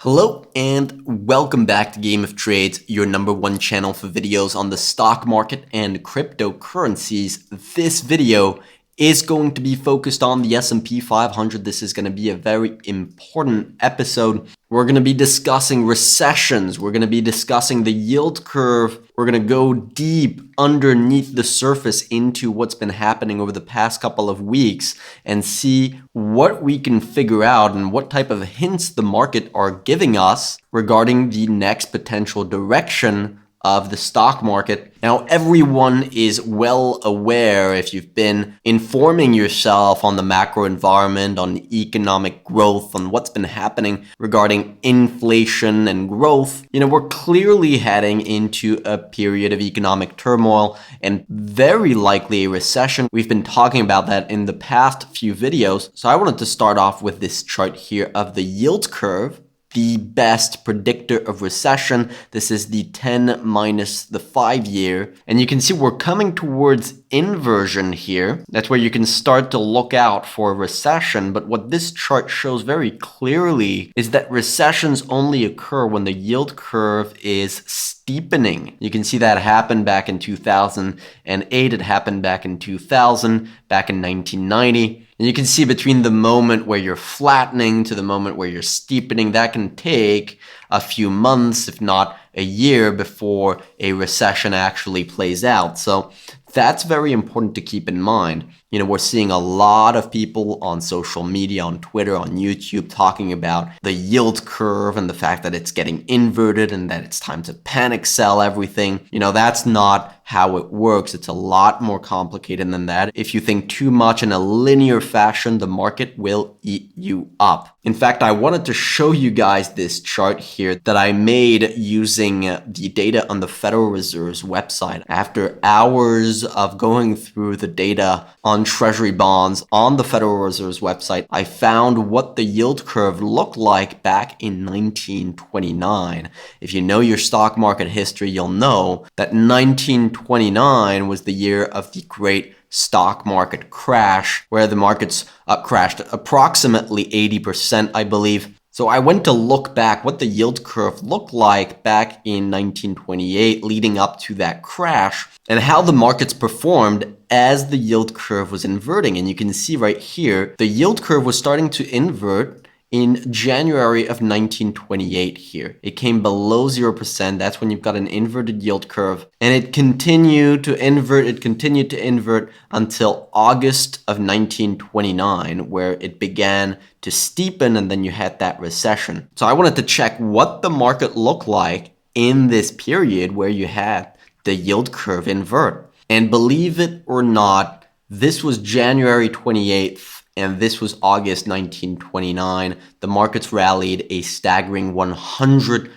Hello and welcome back to Game of Trades, your #1 channel for videos on the stock market and cryptocurrencies. This video is going to be focused on the SP 500. This is going to be a very important episode. We're going to be discussing recessions. We're going to be discussing the yield curve. We're going to go deep underneath the surface into what's been happening over the past couple of weeks and see what we can figure out and what type of hints the market are giving us regarding the next potential direction of the stock market. Now, everyone is well aware, if you've been informing yourself on the macro environment, on economic growth, on what's been happening regarding inflation and growth, we're clearly heading into a period of economic turmoil and very likely a recession. We've been talking about that in the past few videos. So I wanted to start off with this chart here of the yield curve, the best predictor of recession. This is the 10 minus the 5-year. And you can see we're coming towards inversion here. That's where you can start to look out for a recession. But what this chart shows very clearly is that recessions only occur when the yield curve is steepening. You can see that happened back in 2008. It happened back in 2000, back in 1990. And you can see between the moment where you're flattening to the moment where you're steepening, that can take a few months, if not a year, before a recession actually plays out. So that's very important to keep in mind. We're seeing a lot of people on social media, on Twitter, on YouTube, talking about the yield curve and the fact that it's getting inverted and that it's time to panic sell everything. That's not how it works. It's a lot more complicated than that. If you think too much in a linear fashion, the market will eat you up. In fact, I wanted to show you guys this chart here that I made using the data on the Federal Reserve's website. After hours of going through the data on Treasury bonds on the Federal Reserve's website, I found what the yield curve looked like back in 1929. If you know your stock market history, you'll know that 1929 was the year of the great stock market crash, where the markets crashed approximately 80%, I believe. So I went to look back what the yield curve looked like back in 1928 leading up to that crash and how the markets performed as the yield curve was inverting. And you can see right here, the yield curve was starting to invert in January of 1928 here. It came below 0%. That's when you've got an inverted yield curve. And it continued to invert. It continued to invert until August of 1929, where it began to steepen, and then you had that recession. So I wanted to check what the market looked like in this period where you had the yield curve invert. And believe it or not, this was January 28th. And this was August 1929. The markets rallied a staggering 100%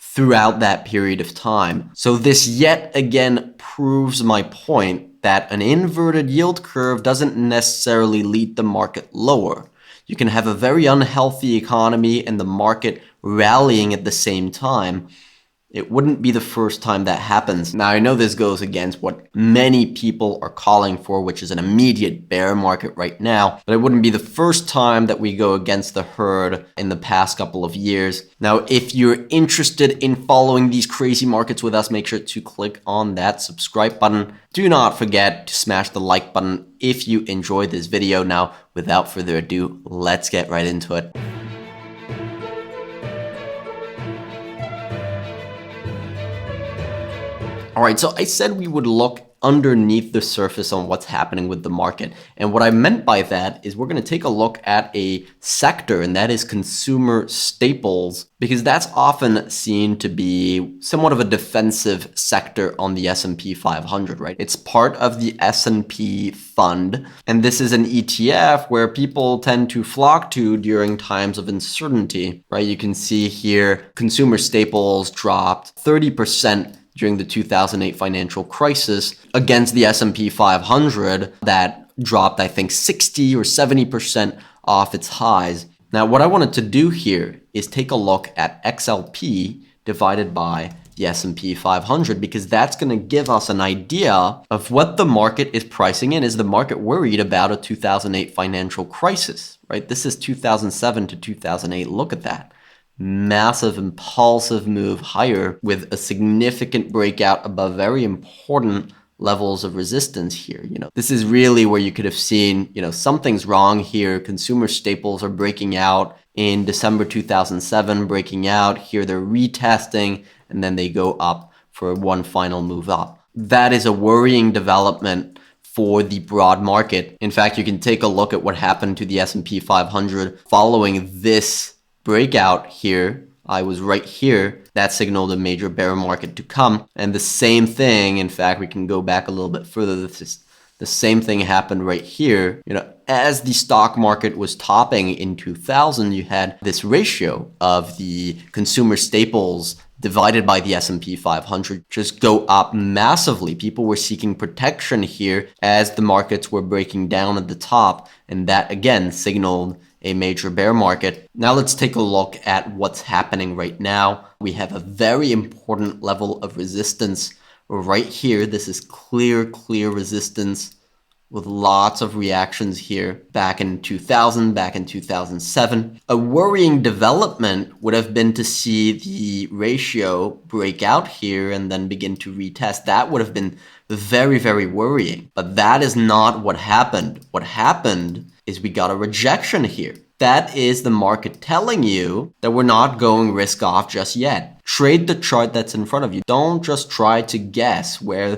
throughout that period of time. So this yet again proves my point that an inverted yield curve doesn't necessarily lead the market lower. You can have a very unhealthy economy and the market rallying at the same time. It wouldn't be the first time that happens. Now, I know this goes against what many people are calling for, which is an immediate bear market right now, but it wouldn't be the first time that we go against the herd in the past couple of years. Now, if you're interested in following these crazy markets with us, make sure to click on that subscribe button. Do not forget to smash the like button if you enjoyed this video. Now, without further ado, let's get right into it. All right, so I said we would look underneath the surface on what's happening with the market. And what I meant by that is we're going to take a look at a sector, and that is consumer staples, because that's often seen to be somewhat of a defensive sector on the S&P 500, right? It's part of the S&P fund, and this is an ETF where people tend to flock to during times of uncertainty, right? You can see here consumer staples dropped 30% during the 2008 financial crisis against the S&P 500 that dropped, I think, 60 or 70% off its highs. Now, what I wanted to do here is take a look at XLP divided by the S&P 500, because that's going to give us an idea of what the market is pricing in. Is the market worried about a 2008 financial crisis, right? This is 2007 to 2008. Look at that. massive impulsive move higher with a significant breakout above very important levels of resistance here. This is really where you could have seen, something's wrong here. Consumer staples are breaking out in December 2007, breaking out here. They're retesting and then they go up for one final move up. That is a worrying development for the broad market. In fact, you can take a look at what happened to the S&P 500 following this breakout here. I was right here. That signaled a major bear market to come. And the same thing, in fact, we can go back a little bit further. The same thing happened right here. As the stock market was topping in 2000, you had this ratio of the consumer staples divided by the S&P 500 just go up massively. People were seeking protection here as the markets were breaking down at the top. And that again signaled a major bear market. Now let's take a look at what's happening right now. We have a very important level of resistance right here. This is clear resistance with lots of reactions here back in 2000, back in 2007. A worrying development would have been to see the ratio break out here and then begin to retest. That would have been very worrying. But that is not what happened. What happened is we got a rejection here. That is the market telling you that we're not going risk off just yet. Trade the chart that's in front of you. Don't just try to guess where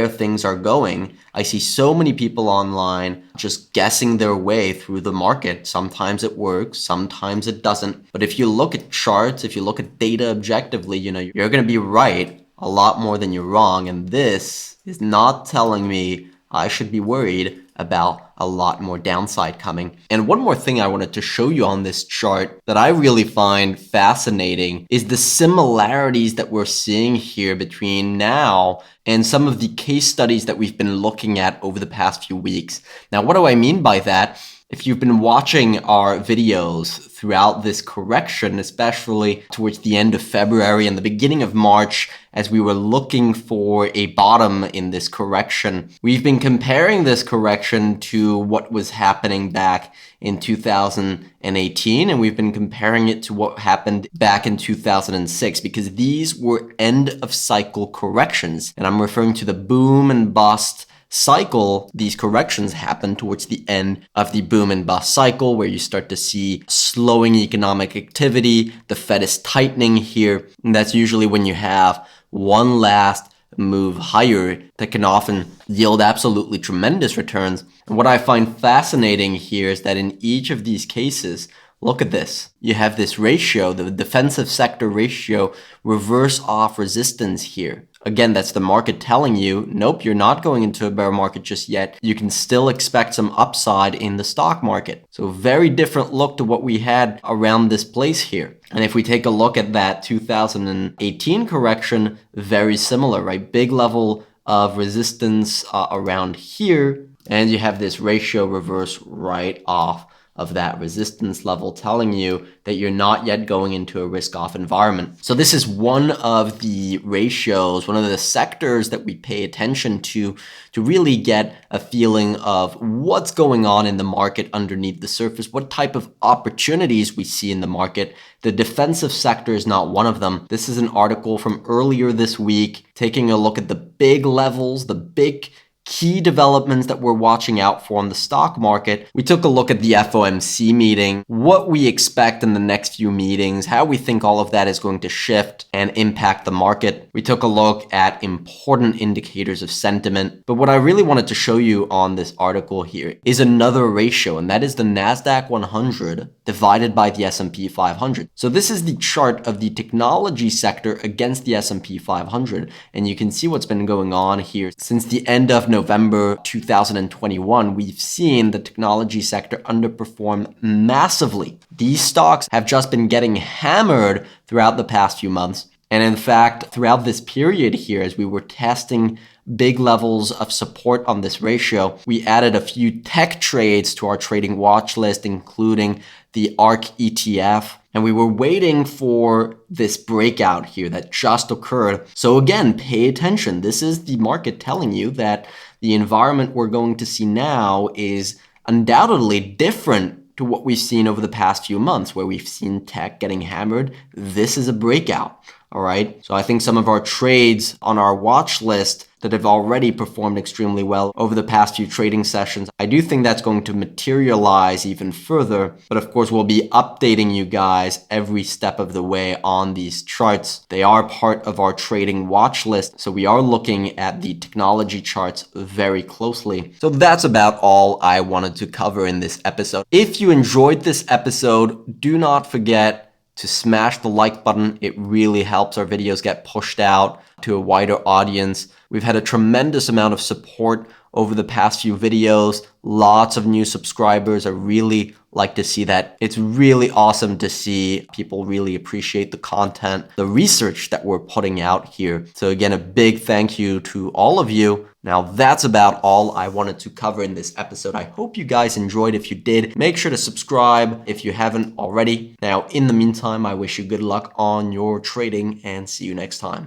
things are going. I see so many people online just guessing their way through the market. Sometimes it works, sometimes it doesn't. But if you look at charts, if you look at data objectively, you're going to be right a lot more than you're wrong. And this is not telling me I should be worried about a lot more downside coming. And one more thing I wanted to show you on this chart that I really find fascinating is the similarities that we're seeing here between now and some of the case studies that we've been looking at over the past few weeks. Now, what do I mean by that? If you've been watching our videos throughout this correction, especially towards the end of February and the beginning of March, as we were looking for a bottom in this correction, we've been comparing this correction to what was happening back in 2018, and we've been comparing it to what happened back in 2006, because these were end of cycle corrections. And I'm referring to the boom and bust cycle. These corrections happen towards the end of the boom and bust cycle, where you start to see slowing economic activity. The Fed is tightening here. And that's usually when you have one last move higher that can often yield absolutely tremendous returns. And what I find fascinating here is that in each of these cases, look at this. You have this ratio, the defensive sector ratio, reverse off resistance here. Again, that's the market telling you, nope, you're not going into a bear market just yet. You can still expect some upside in the stock market. So very different look to what we had around this place here. And if we take a look at that 2018 correction, very similar, right? Big level of resistance around here. And you have this ratio reverse right off of that resistance level, telling you that you're not yet going into a risk-off environment. So this is one of the ratios, one of the sectors that we pay attention to really get a feeling of what's going on in the market underneath the surface, what type of opportunities we see in the market. The defensive sector is not one of them. This is an article from earlier this week, taking a look at the big levels, the big key developments that we're watching out for on the stock market. We took a look at the FOMC meeting, what we expect in the next few meetings, how we think all of that is going to shift and impact the market. We took a look at important indicators of sentiment. But what I really wanted to show you on this article here is another ratio, and that is the NASDAQ 100 divided by the S&P 500. So this is the chart of the technology sector against the S&P 500. And you can see what's been going on here since the end of November 2021. We've seen the technology sector underperform massively. These stocks have just been getting hammered throughout the past few months. And in fact, throughout this period here, as we were testing big levels of support on this ratio, we added a few tech trades to our trading watch list, including the ARK ETF. And we were waiting for this breakout here that just occurred. So again, pay attention. This is the market telling you that the environment we're going to see now is undoubtedly different to to what we've seen over the past few months, where we've seen tech getting hammered. This is a breakout. All right. So I think some of our trades on our watch list that have already performed extremely well over the past few trading sessions, I do think that's going to materialize even further. But of course, we'll be updating you guys every step of the way on these charts. They are part of our trading watch list. So we are looking at the technology charts very closely. So that's about all I wanted to cover in this episode. If you enjoyed this episode, do not forget to smash the like button. It really helps our videos get pushed out to a wider audience. We've had a tremendous amount of support over the past few videos. Lots of new subscribers. I really like to see that. It's really awesome to see people really appreciate the content, the research that we're putting out here. So again, a big thank you to all of you. Now that's about all I wanted to cover in this episode. I hope you guys enjoyed. If you did, make sure to subscribe if you haven't already. Now, in the meantime, I wish you good luck on your trading and see you next time.